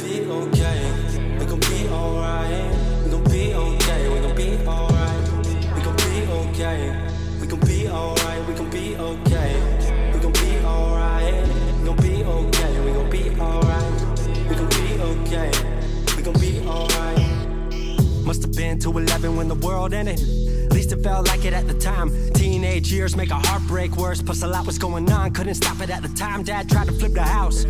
be okay. We gon' be alright. We gon' be okay. We gon' be alright. We gon' be okay. We gon' be alright. We gon' be okay. We gon' be alright. We gon' be okay. We gon' be alright. We gon' be okay. We gon' be alright. Must have been 2:11 when the world ended. At least it felt like it at the time. Teenage years make a heartbreak worse. Plus a lot was going on, couldn't stop it at the time. Dad tried to flip the house.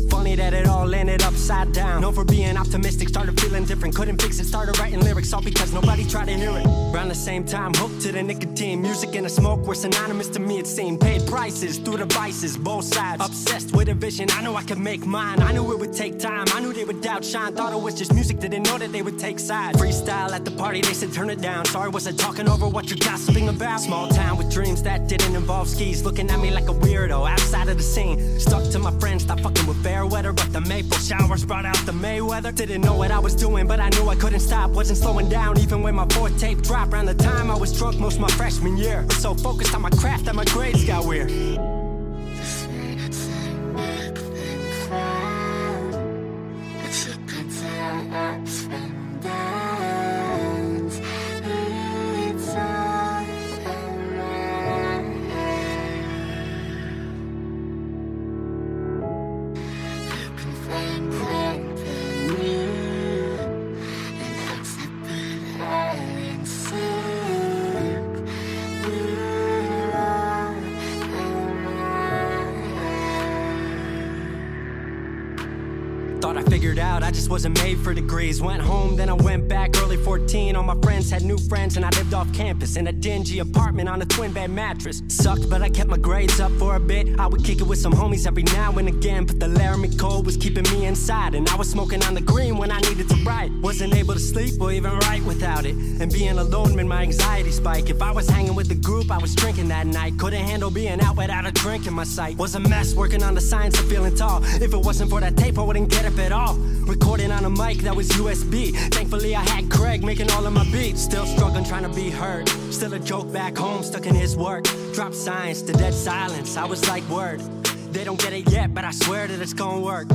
Funny that it all ended upside down. Known for being optimistic, started feeling different. Couldn't fix it, started writing lyrics all because nobody tried to hear it. Around the same time, hooked to the nicotine. Music and the smoke were synonymous to me, it seemed. Paid prices through the vices, both sides. Obsessed with a vision, I knew I could make mine. I knew it would take time, I knew they would outshine. Thought it was just music, didn't know that they would take sides. Freestyle at the party, they said turn it down. Sorry, was I talking over what you're gossiping about? Small town with dreams that didn't involve skis. Looking at me like a weirdo, outside of the scene. Stuck to my friends, thought fucking with fair weather. But the maple showers brought out the Mayweather. Didn't know what I was doing, but I knew I couldn't stop. Wasn't slowing down, even when my fourth tape dropped. Around the time I was drunk most my freshman year. Was so focused on my craft that my grades got weird. Thought I figured out I just wasn't made for degrees. Went home, then I went back early 14. All my friends had new friends and I lived off campus in a dingy apartment on a twin bed mattress. Sucked, but I kept my grades up for a bit. I would kick it with some homies every now and again, but the lernen cold was keeping me inside. And I was smoking on the green when I needed to write. Wasn't able to sleep or even write without it. And being alone made my anxiety spike. If I was hanging with the group, I was drinking that night. Couldn't handle being out without a drink in my sight. Was a mess working on the science of feeling tall. If it wasn't for that tape, I wouldn't get up at all. Recording on a mic that was USB. Thankfully I had Craig making all of my beats. Still struggling trying to be heard. Still a joke back home, stuck in his work. Dropped science to dead silence. I was like, word. They don't get it yet, but I swear that it's gonna work.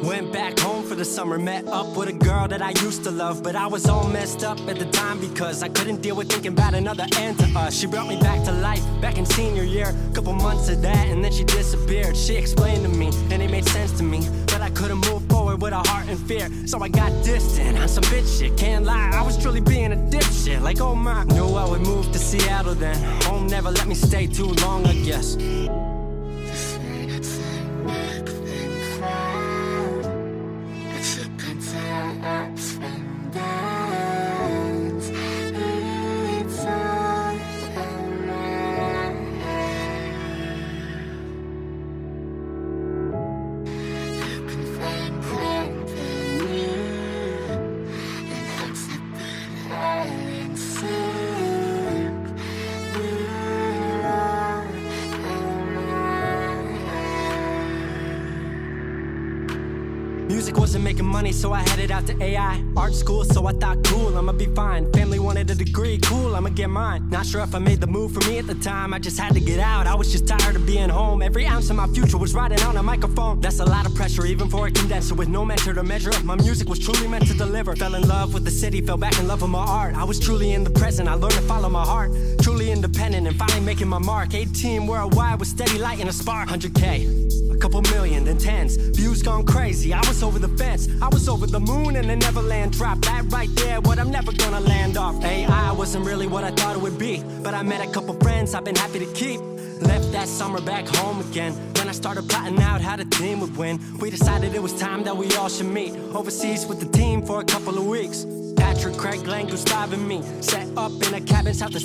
Went back home for the summer, met up with a girl that I used to love. But I was all messed up at the time because I couldn't deal with thinking about another end to us. She brought me back to life, back in senior year. Couple months of that and then she disappeared. She explained to me and it made sense to me, but I couldn't move forward with a heart in fear. So I got distant on some bitch shit, can't lie, I was truly being a dipshit. Like oh my, knew I would move to Seattle then. Home never let me stay too long, I guess. Music wasn't making money, so I headed out to AI art school, so I thought cool, I'ma be fine. Family wanted a degree, cool, I'ma get mine. Not sure if I made the move for me at the time, I just had to get out. I was just tired of being home. Every ounce of my future was riding on a microphone. That's a lot of pressure, even for a condenser with no mentor to measure up. My music was truly meant to deliver. Fell in love with the city, fell back in love with my art. I was truly in the present, I learned to follow my heart. Truly independent and finally making my mark. 18 worldwide with steady lighting a spark. 100K, a couple million, then tens. Views gone crazy, I was over the fence. I was over the moon and the Neverland drop. That right there, what I'm never gonna land off. AI wasn't really what I thought it would be, but I met a couple friends I've been happy to keep. Left that summer back home again. When I started plotting out how the team would win, we decided it was time that we all should meet overseas with the team for a couple of weeks. Patrick, Craig, Glenn, Gustav and me set up in a cabin south of